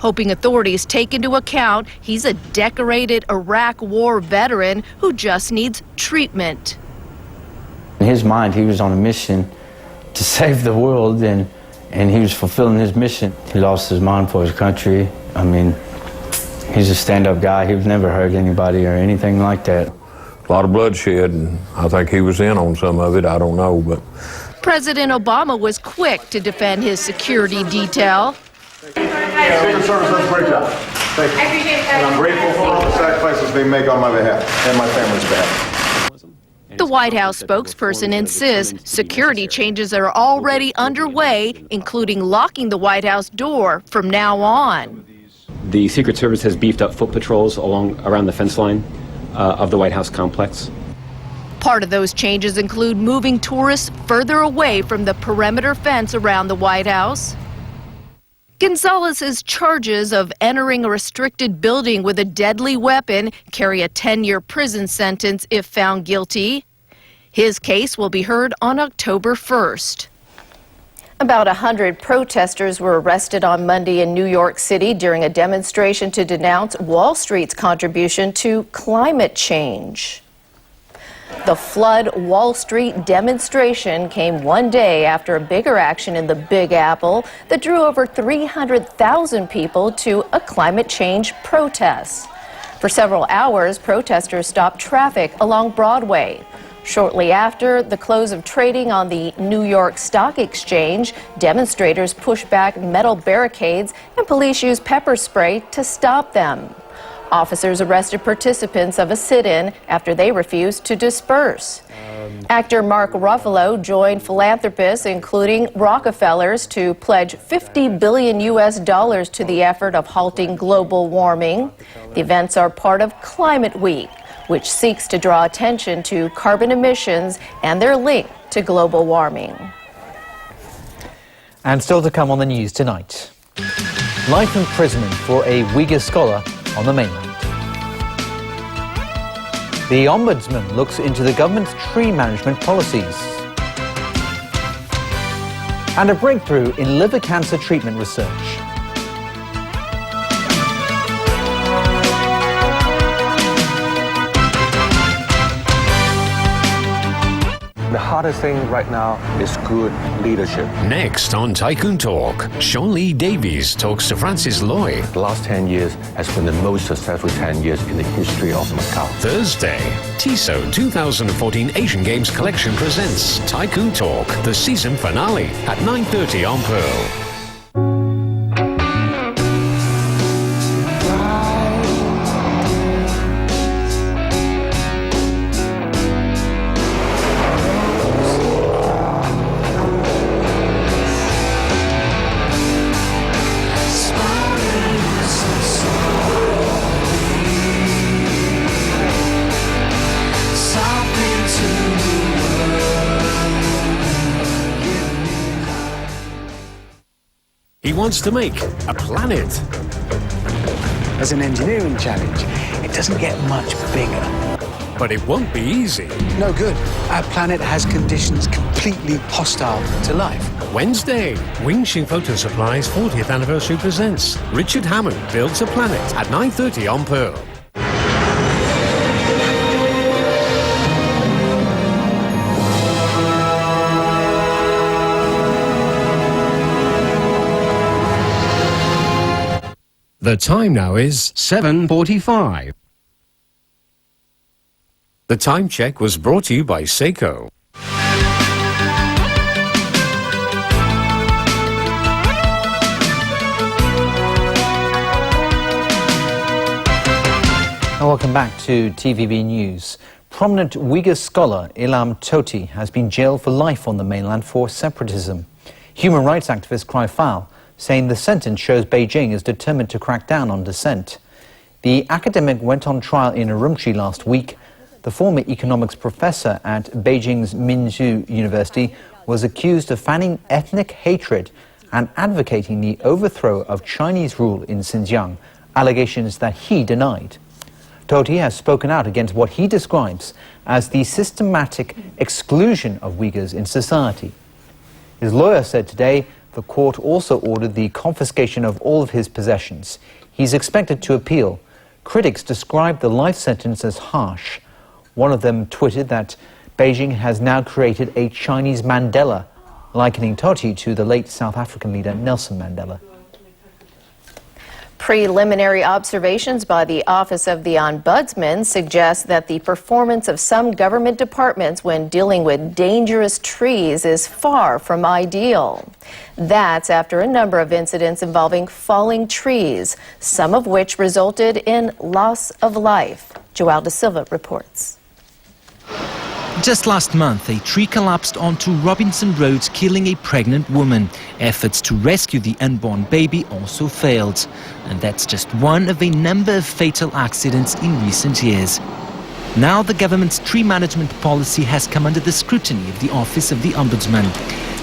hoping authorities take into account he's a decorated Iraq War veteran who just needs treatment. In his mind, he was on a mission to save the world, and he was fulfilling his mission. He lost his mind for his country. I mean, he's a stand-up guy. He's never hurt anybody or anything like that. A lot of bloodshed, and I think he was in on some of it. I don't know, but... President Obama was quick to defend his security detail. Secret Service does a great job. Thank you. I appreciate that. And I'm grateful for all the sacrifices they make on my behalf and my family's behalf. The White House spokesperson insists security changes are already underway, including locking the White House door from now on. The Secret Service has beefed up foot patrols around the fence line of the White House complex. Part of those changes include moving tourists further away from the perimeter fence around the White House. Gonzalez's charges of entering a restricted building with a deadly weapon carry a 10-year prison sentence if found guilty. His case will be heard on October 1st. About 100 protesters were arrested on Monday in New York City during a demonstration to denounce Wall Street's contribution to climate change. The Flood Wall Street demonstration came one day after a bigger action in the Big Apple that drew over 300,000 people to a climate change protest. For several hours, protesters stopped traffic along Broadway. Shortly after the close of trading on the New York Stock Exchange, demonstrators pushed back metal barricades and police used pepper spray to stop them. Officers arrested participants of a sit-in after they refused to disperse. Actor Mark Ruffalo joined philanthropists, including Rockefellers, to pledge $50 billion to the effort of halting global warming. The events are part of Climate Week, which seeks to draw attention to carbon emissions and their link to global warming. And still to come on the news tonight. Life imprisonment for a Uyghur scholar on the mainland. The Ombudsman looks into the government's tree management policies. And a breakthrough in liver cancer treatment research. The hardest thing right now is good leadership. Next on Tycoon Talk, Sean Lee Davies talks to Francis Loy. The last 10 years has been the most successful 10 years in the history of Macau. Thursday, Tissot 2014 Asian Games Collection presents Tycoon Talk, the season finale at 9:30 on Pearl. He wants to make a planet. As an engineering challenge, it doesn't get much bigger. But it won't be easy. No good. Our planet has conditions completely hostile to life. Wednesday, Wingxing Photo Supply's 40th anniversary presents Richard Hammond Builds a Planet at 9:30 on Pearl. The time now is 7:45. The time check was brought to you by Seiko. And welcome back to TVB News. Prominent Uyghur scholar Ilham Tohti has been jailed for life on the mainland for separatism. Human rights activists cry foul, saying the sentence shows Beijing is determined to crack down on dissent. The academic went on trial in Urumqi last week. The former economics professor at Beijing's Minzu University was accused of fanning ethnic hatred and advocating the overthrow of Chinese rule in Xinjiang, allegations that he denied. Tohti has spoken out against what he describes as the systematic exclusion of Uyghurs in society. His lawyer said today The court also ordered the confiscation of all of his possessions. He's expected to appeal. Critics described the life sentence as harsh. One of them tweeted that Beijing has now created a Chinese Mandela, likening Tohti to the late South African leader Nelson Mandela. Preliminary observations by the Office of the Ombudsman suggest that the performance of some government departments when dealing with dangerous trees is far from ideal. That's after a number of incidents involving falling trees, some of which resulted in loss of life. Joel De Silva reports. Just last month, a tree collapsed onto Robinson Road, killing a pregnant woman. Efforts to rescue the unborn baby also failed. And that's just one of a number of fatal accidents in recent years. Now the government's tree management policy has come under the scrutiny of the Office of the Ombudsman.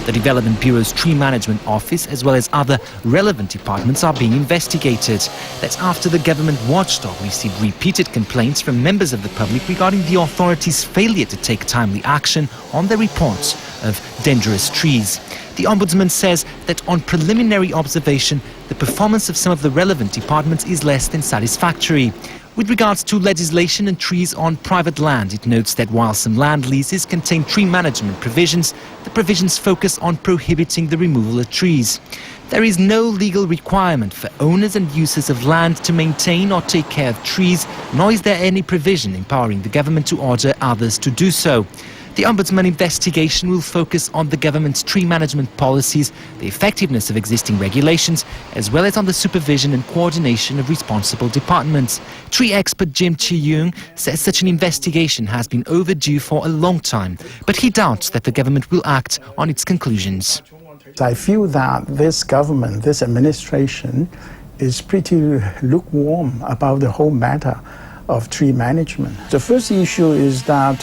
The Development Bureau's Tree Management Office, as well as other relevant departments, are being investigated. That's after the government watchdog received repeated complaints from members of the public regarding the authorities' failure to take timely action on their reports of dangerous trees. The Ombudsman says that on preliminary observation, the performance of some of the relevant departments is less than satisfactory. With regards to legislation and trees on private land, it notes that while some land leases contain tree management provisions, the provisions focus on prohibiting the removal of trees. There is no legal requirement for owners and users of land to maintain or take care of trees, nor is there any provision empowering the government to order others to do so. The Ombudsman investigation will focus on the government's tree management policies, the effectiveness of existing regulations, as well as on the supervision and coordination of responsible departments. Tree expert Jim Chi-Yung says such an investigation has been overdue for a long time, but he doubts that the government will act on its conclusions. I feel that this government, this administration, is pretty lukewarm about the whole matter of tree management. The first issue is that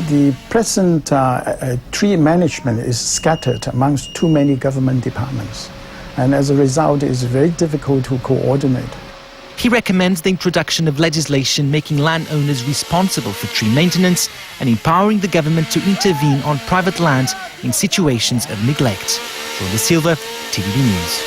the present tree management is scattered amongst too many government departments, and as a result, it's very difficult to coordinate. He recommends the introduction of legislation making landowners responsible for tree maintenance and empowering the government to intervene on private land in situations of neglect. Joel De Silva, TVB News.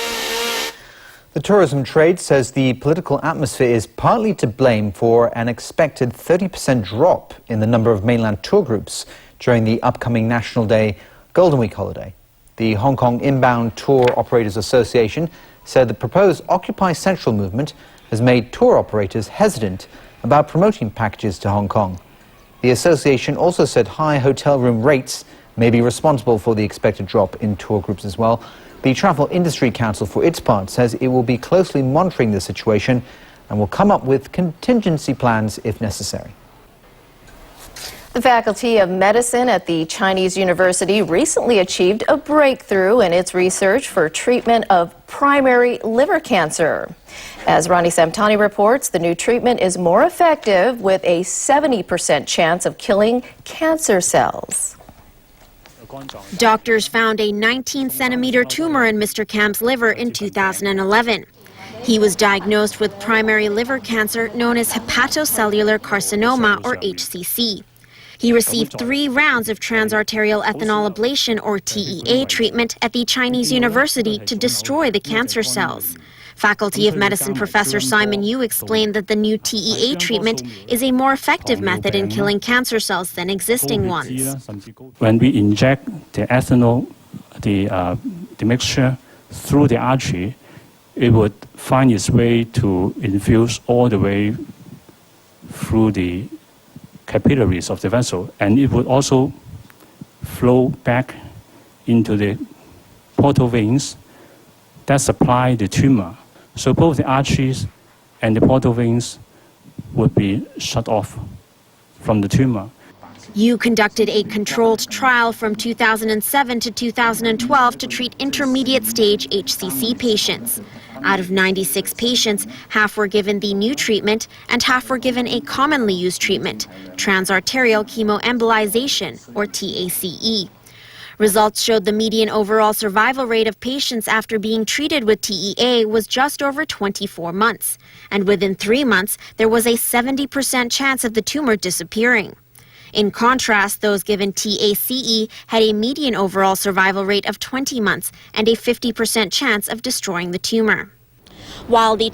The tourism trade says the political atmosphere is partly to blame for an expected 30% drop in the number of mainland tour groups during the upcoming National Day Golden Week holiday. The Hong Kong Inbound Tour Operators Association said the proposed Occupy Central movement has made tour operators hesitant about promoting packages to Hong Kong. The association also said high hotel room rates may be responsible for the expected drop in tour groups as well. The Travel Industry Council, for its part, says it will be closely monitoring the situation and will come up with contingency plans if necessary. The Faculty of Medicine at the Chinese University recently achieved a breakthrough in its research for treatment of primary liver cancer. As Ronnie Samtani reports, the new treatment is more effective with a 70% chance of killing cancer cells. Doctors found a 19-centimeter tumor in Mr. Kam's liver in 2011. He was diagnosed with primary liver cancer known as hepatocellular carcinoma, or HCC. He received 3 rounds of transarterial ethanol ablation, or TEA, treatment at the Chinese University to destroy the cancer cells. Faculty of Medicine Professor Simon Yu explained that the new TEA treatment is a more effective method in killing cancer cells than existing ones. When we inject the ethanol, the mixture through the artery, it would find its way to infuse all the way through the capillaries of the vessel, and it would also flow back into the portal veins that supply the tumor. So both the arteries and the portal veins would be shut off from the tumor. Yu conducted a controlled trial from 2007 to 2012 to treat intermediate stage HCC patients. Out of 96 patients, half were given the new treatment and half were given a commonly used treatment, transarterial chemoembolization, or TACE. Results showed the median overall survival rate of patients after being treated with TEA was just over 24 months. And within 3 months, there was a 70% chance of the tumor disappearing. In contrast, those given TACE had a median overall survival rate of 20 months and a 50% chance of destroying the tumor. While the